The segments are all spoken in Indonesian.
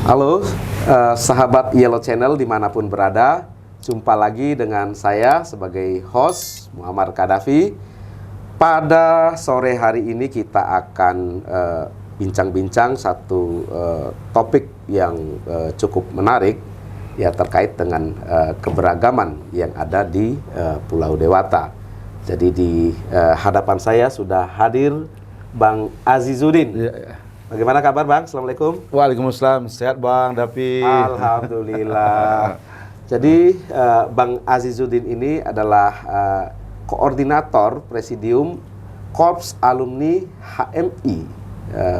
Halo, sahabat Yellow Channel dimanapun berada, jumpa lagi dengan saya sebagai host Muammar Qaddafi. Pada sore hari ini kita akan bincang-bincang satu topik yang cukup menarik, ya, terkait dengan keberagaman yang ada di Pulau Dewata. Jadi di hadapan saya sudah hadir Bang Azizuddin. Ya. Bagaimana kabar Bang? Assalamualaikum. Waalaikumsalam, sehat Bang Davi. Alhamdulillah. Jadi Bang Azizuddin ini adalah koordinator Presidium Korps Alumni HMI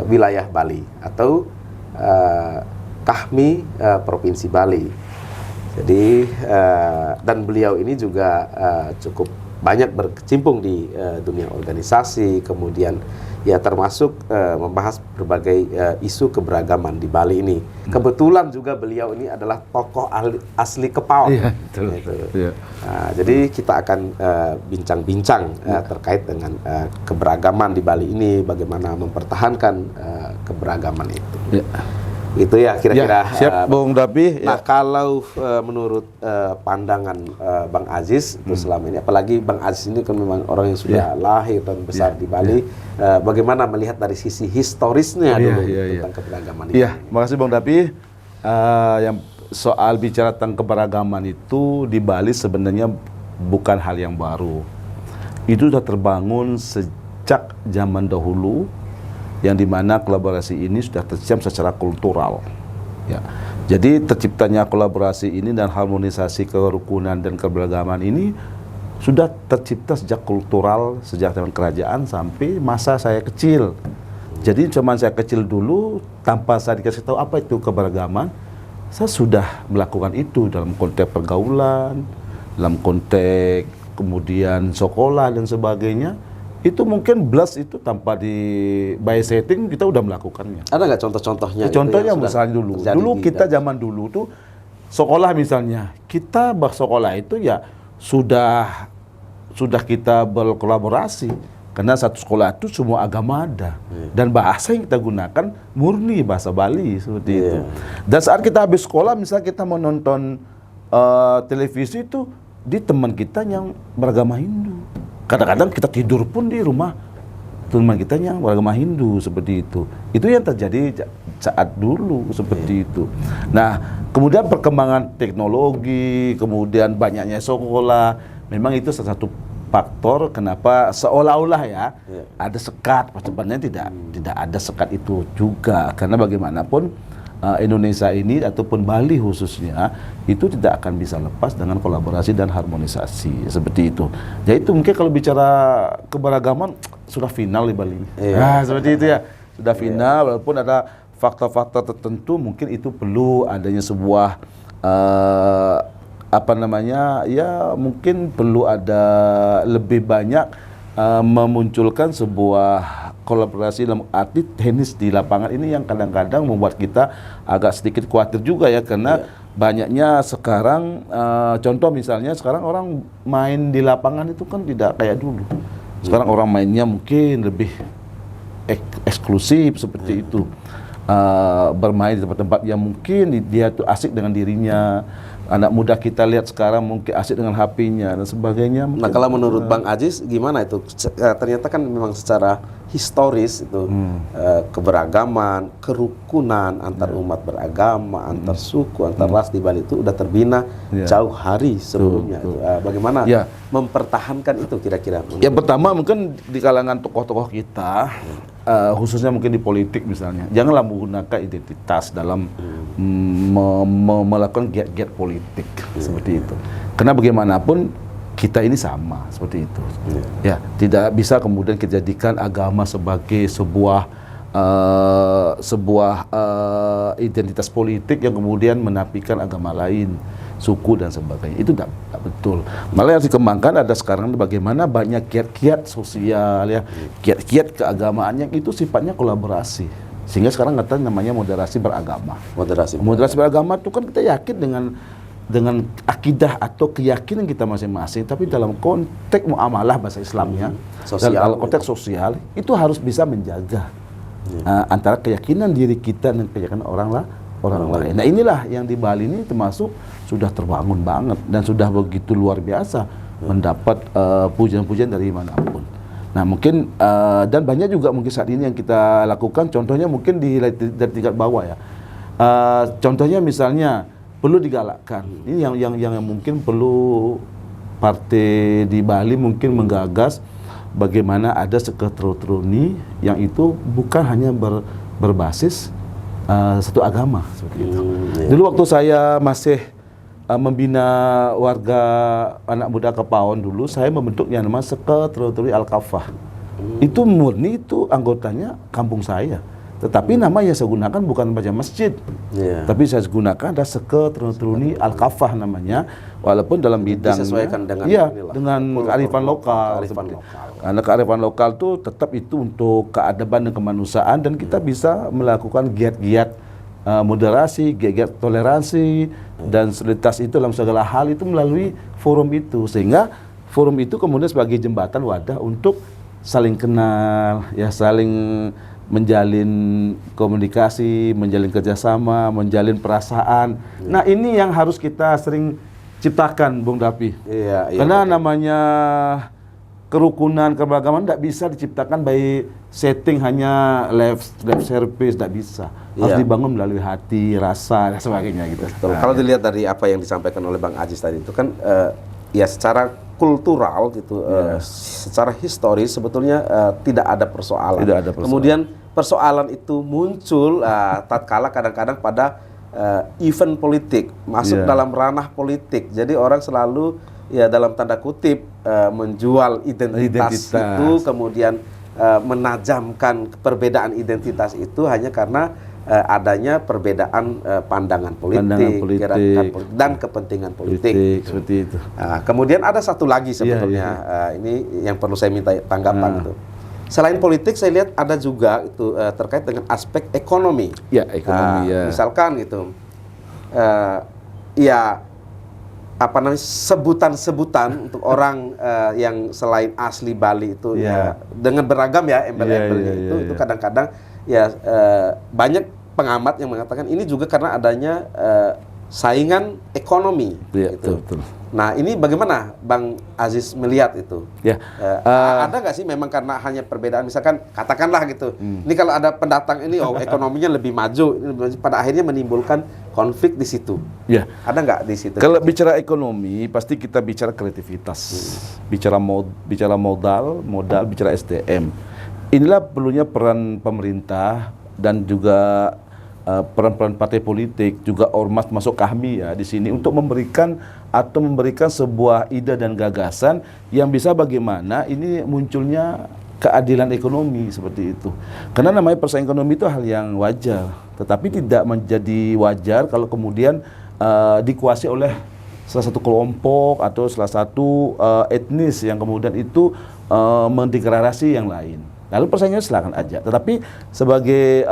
wilayah Bali atau KAHMI Provinsi Bali. Jadi dan beliau ini juga cukup banyak berkecimpung di dunia organisasi, kemudian ya termasuk membahas berbagai isu keberagaman di Bali ini. Kebetulan juga beliau ini adalah tokoh asli Kepaon. Iya, betul. Gitu. Iya. Nah, jadi kita akan bincang-bincang terkait dengan keberagaman di Bali ini, bagaimana mempertahankan keberagaman itu. Ya. Itu ya kira-kira. Ya, siap Bung Davi. Nah, kalau menurut pandangan Bang Aziz itu selama ini, apalagi Bang Aziz ini kan memang orang yang sudah lahir dan besar di Bali, bagaimana melihat dari sisi historisnya dulu tentang keberagaman ini? Iya, makasih Bung Davi. Yang soal bicara tentang keberagaman itu di Bali sebenarnya bukan hal yang baru. Itu sudah terbangun sejak zaman dahulu, yang dimana kolaborasi ini sudah tercipta secara kultural. Ya. Jadi terciptanya kolaborasi ini dan harmonisasi kerukunan dan keberagaman ini sudah tercipta sejak kultural, sejak zaman kerajaan sampai masa saya kecil. Jadi cuma saya kecil dulu, tanpa saya dikasih tahu apa itu keberagaman, saya sudah melakukan itu dalam konteks pergaulan, dalam konteks kemudian sekolah dan sebagainya. Itu mungkin blast itu tanpa di by setting kita udah melakukannya. Ada nggak contoh-contohnya? Contohnya misalnya dulu kita zaman dulu tuh sekolah misalnya, kita bersekolah itu ya sudah kita berkolaborasi karena satu sekolah itu semua agama ada dan bahasa yang kita gunakan murni bahasa Bali seperti itu. Dan saat kita habis sekolah misalnya kita mau nonton televisi itu di teman kita yang beragama Hindu. Kadang-kadang kita tidur pun di rumah teman kita yang beragama Hindu seperti itu. Itu yang terjadi saat dulu seperti itu. Nah, kemudian perkembangan teknologi, kemudian banyaknya sekolah, memang itu salah satu faktor kenapa seolah-olah ya ada sekat. Sebenarnya tidak ada sekat itu juga karena bagaimanapun Indonesia ini ataupun Bali khususnya itu tidak akan bisa lepas dengan kolaborasi dan harmonisasi seperti itu. Jadi itu mungkin kalau bicara keberagaman sudah final di Bali. Nah, seperti itu ya. Sudah final walaupun ada faktor-faktor tertentu mungkin itu perlu adanya sebuah ya mungkin perlu ada lebih banyak memunculkan sebuah kolaborasi dalam arti teknis di lapangan ini yang kadang-kadang membuat kita agak sedikit khawatir juga ya karena banyaknya sekarang contoh misalnya sekarang orang main di lapangan itu kan tidak kayak dulu. Sekarang orang mainnya mungkin lebih eksklusif seperti itu. Bermain di tempat-tempat yang mungkin dia tuh asik dengan dirinya. Anak muda kita lihat sekarang mungkin asik dengan HP-nya dan sebagainya. Nah, kalau menurut Bang Aziz gimana itu? Ternyata kan memang secara historis itu keberagaman, kerukunan antar umat beragama, antar suku, antar ras di Bali itu udah terbina jauh hari sebelumnya. Bagaimana mempertahankan itu kira-kira? Yang pertama mungkin di kalangan tokoh-tokoh kita, khususnya mungkin di politik misalnya, janganlah menggunakan identitas dalam melakukan giat-giat politik seperti itu. Karena bagaimanapun kita ini sama seperti itu. Ya, tidak bisa kemudian kita jadikan agama sebagai sebuah identitas politik yang kemudian menafikan agama lain, suku dan sebagainya. Itu tidak betul. Malah yang dikembangkan ada sekarang bagaimana banyak kiat-kiat sosial ya, kiat-kiat keagamaan yang itu sifatnya kolaborasi. Sehingga sekarang kata namanya moderasi beragama. Moderasi beragama itu kan kita yakin dengan akidah atau keyakinan kita masing-masing, tapi dalam konteks muamalah bahasa Islamnya, dalam konteks sosial itu harus bisa menjaga antara keyakinan diri kita dan keyakinan orang lain. Nah inilah yang di Bali ini termasuk sudah terbangun banget dan sudah begitu luar biasa mendapat pujian-pujian dari manapun. Nah mungkin dan banyak juga mungkin saat ini yang kita lakukan, contohnya mungkin dari tingkat bawah ya. Contohnya misalnya perlu digalakkan. Ini yang mungkin perlu partai di Bali mungkin menggagas bagaimana ada seketerutuni yang itu bukan hanya berbasis satu agama seperti itu. Dulu waktu saya masih membina warga anak muda Kepaon dulu, saya membentuknya nama Seketerutuni Al-Kafah. Itu murni itu anggotanya kampung saya. Tetapi nama yang saya gunakan bukan baca masjid, tapi saya gunakan ada Seketerutuni Al-Kafah namanya, walaupun dalam bidang disesuaikan dengan dengan kearifan lokal. Karena kearifan lokal itu tetap itu untuk keadaban dan kemanusiaan, dan kita bisa melakukan giat-giat moderasi, giat-giat toleransi dan soliditas itu dalam segala hal itu melalui forum itu, sehingga forum itu kemudian sebagai jembatan wadah untuk saling kenal, ya saling menjalin komunikasi, menjalin kerjasama, menjalin perasaan. Nah ini yang harus kita sering ciptakan, Bung Dapi. Karena namanya kerukunan, keberagaman tidak bisa diciptakan by setting hanya lab service, tidak bisa. Harus dibangun melalui hati, rasa, dan sebagainya gitu. Kalau dilihat dari apa yang disampaikan oleh Bang Aziz tadi itu kan ya secara kultural gitu, secara historis sebetulnya tidak ada persoalan. Kemudian persoalan itu muncul tatkala kadang-kadang pada event politik, masuk dalam ranah politik. Jadi orang selalu ya dalam tanda kutip menjual identitas itu, kemudian menajamkan perbedaan identitas itu hanya karena adanya perbedaan pandangan politik, gerakan politik dan kepentingan politik. Seperti itu. Kemudian ada satu lagi sebetulnya, ini yang perlu saya minta tanggapan itu. Selain politik, saya lihat ada juga itu terkait dengan aspek ekonomi. Ya, ekonomi. Misalkan gitu, ya apa namanya sebutan-sebutan untuk orang yang selain asli Bali itu ya dengan beragam ya embel-embelnya itu kadang-kadang ya banyak pengamat yang mengatakan ini juga karena adanya saingan ekonomi. Gitu. Betul. Nah ini bagaimana Bang Aziz melihat itu? Ada nggak sih memang karena hanya perbedaan, misalkan katakanlah gitu, ini kalau ada pendatang ini ekonominya lebih maju, pada akhirnya menimbulkan konflik di situ. Ada nggak di situ? Kalau bicara ekonomi pasti kita bicara kreativitas, bicara modal, bicara SDM. Inilah perlunya peran pemerintah dan juga peran-peran partai politik, juga ormas masuk kami ya di sini untuk memberikan sebuah ide dan gagasan yang bisa bagaimana ini munculnya keadilan ekonomi seperti itu. Karena namanya persaingan ekonomi itu hal yang wajar, tetapi tidak menjadi wajar kalau kemudian dikuasai oleh salah satu kelompok atau salah satu etnis yang kemudian itu mendegradasi yang lain. Lalu persaingannya silakan aja. Tetapi sebagai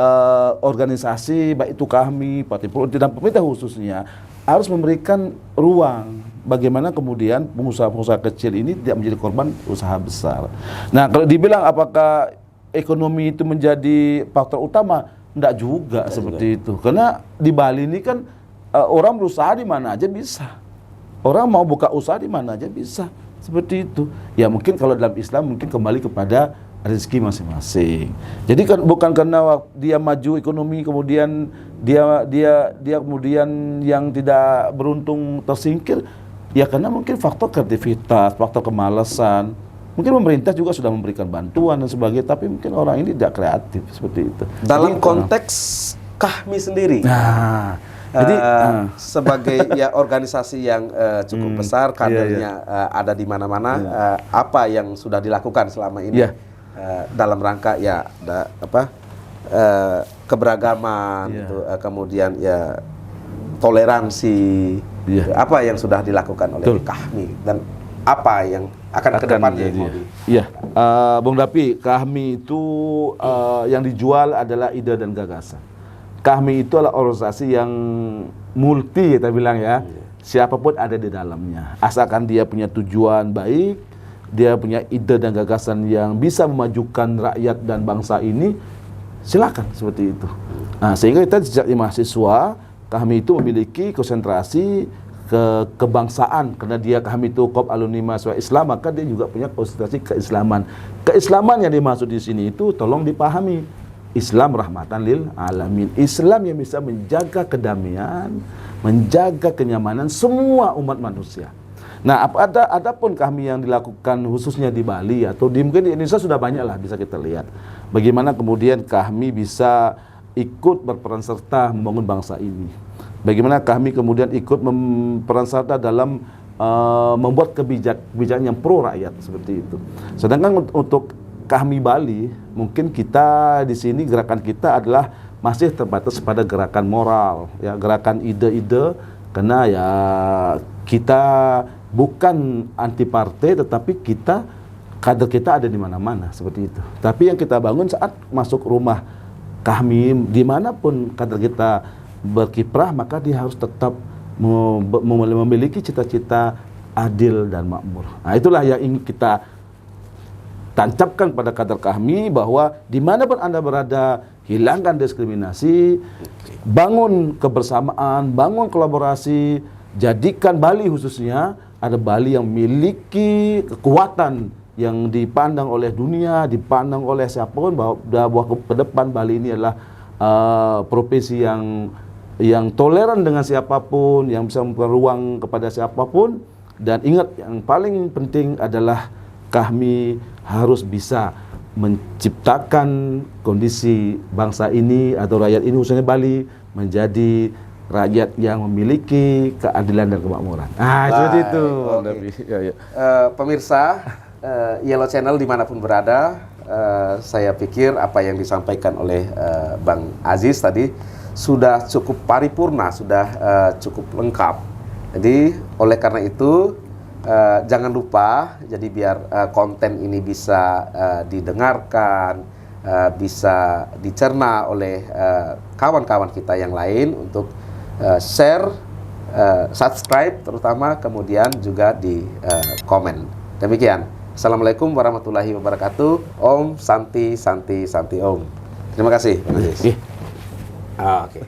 organisasi, baik itu kami, partai politik dan pemerintah khususnya, harus memberikan ruang bagaimana kemudian pengusaha-pengusaha kecil ini tidak menjadi korban usaha besar. Nah, kalau dibilang apakah ekonomi itu menjadi faktor utama, enggak juga seperti itu. Karena di Bali ini kan orang berusaha di mana aja bisa. Orang mau buka usaha di mana aja bisa. Seperti itu. Ya mungkin kalau dalam Islam mungkin kembali kepada rezeki masing-masing. Jadi kan bukan karena dia maju ekonomi kemudian dia kemudian yang tidak beruntung tersingkir, ya karena mungkin faktor kreativitas, faktor kemalasan. Mungkin pemerintah juga sudah memberikan bantuan dan sebagainya, tapi mungkin orang ini tidak kreatif seperti itu. Dalam konteks kami sendiri. Jadi sebagai ya organisasi yang cukup besar, kadernya ada di mana-mana, apa yang sudah dilakukan selama ini? Dalam rangka ya keberagaman, gitu, kemudian ya toleransi, apa yang sudah dilakukan oleh KAHMI dan apa yang akan kedepannya? Bung Dapi, KAHMI itu yang dijual adalah ide dan gagasan. KAHMI itu adalah organisasi yang multi, kita bilang ya, siapapun ada di dalamnya, asalkan dia punya tujuan baik, dia punya ide dan gagasan yang bisa memajukan rakyat dan bangsa ini, silakan seperti itu. Nah, sehingga kita sejak mahasiswa kami itu memiliki konsentrasi kebangsaan, karena kami itu KOP alumni mahasiswa Islam, maka dia juga punya konsentrasi keislaman. Keislaman yang dimaksud di sini itu tolong dipahami. Islam rahmatan lil alamin. Islam yang bisa menjaga kedamaian, menjaga kenyamanan semua umat manusia. Nah, adapun kami yang dilakukan khususnya di Bali atau mungkin di Indonesia sudah banyak lah bisa kita lihat. Bagaimana kemudian kami bisa ikut berperan serta membangun bangsa ini. Bagaimana kami kemudian ikut berperan serta dalam membuat kebijakan yang pro rakyat seperti itu. Sedangkan untuk kami Bali, mungkin kita di sini gerakan kita adalah masih terbatas pada gerakan moral, ya, gerakan ide-ide, karena ya kita bukan anti partai, tetapi kader kita ada di mana-mana seperti itu. Tapi yang kita bangun saat masuk rumah kami, dimanapun kader kita berkiprah, maka dia harus tetap memiliki cita-cita adil dan makmur. Nah, itulah yang ingin kita tancapkan pada kader kami, bahwa dimanapun Anda berada, hilangkan diskriminasi, bangun kebersamaan, bangun kolaborasi, jadikan Bali khususnya ada Bali yang memiliki kekuatan yang dipandang oleh dunia, dipandang oleh siapapun, bahwa ke depan Bali ini adalah provinsi yang toleran dengan siapapun, yang bisa membuka ruang kepada siapapun. Dan ingat, yang paling penting adalah kami harus bisa menciptakan kondisi bangsa ini atau rakyat ini, khususnya Bali, menjadi rakyat yang memiliki keadilan dan kemakmuran. Seperti itu. Okay. Pemirsa Yellow Channel dimanapun berada, saya pikir apa yang disampaikan oleh Bang Aziz tadi sudah cukup paripurna, sudah cukup lengkap. Jadi oleh karena itu jangan lupa, jadi biar konten ini bisa didengarkan, bisa dicerna oleh kawan-kawan kita yang lain, untuk share, subscribe terutama, kemudian juga di komen. Demikian. Assalamualaikum warahmatullahi wabarakatuh. Om Santi Santi Santi Om. Terima kasih. Oke.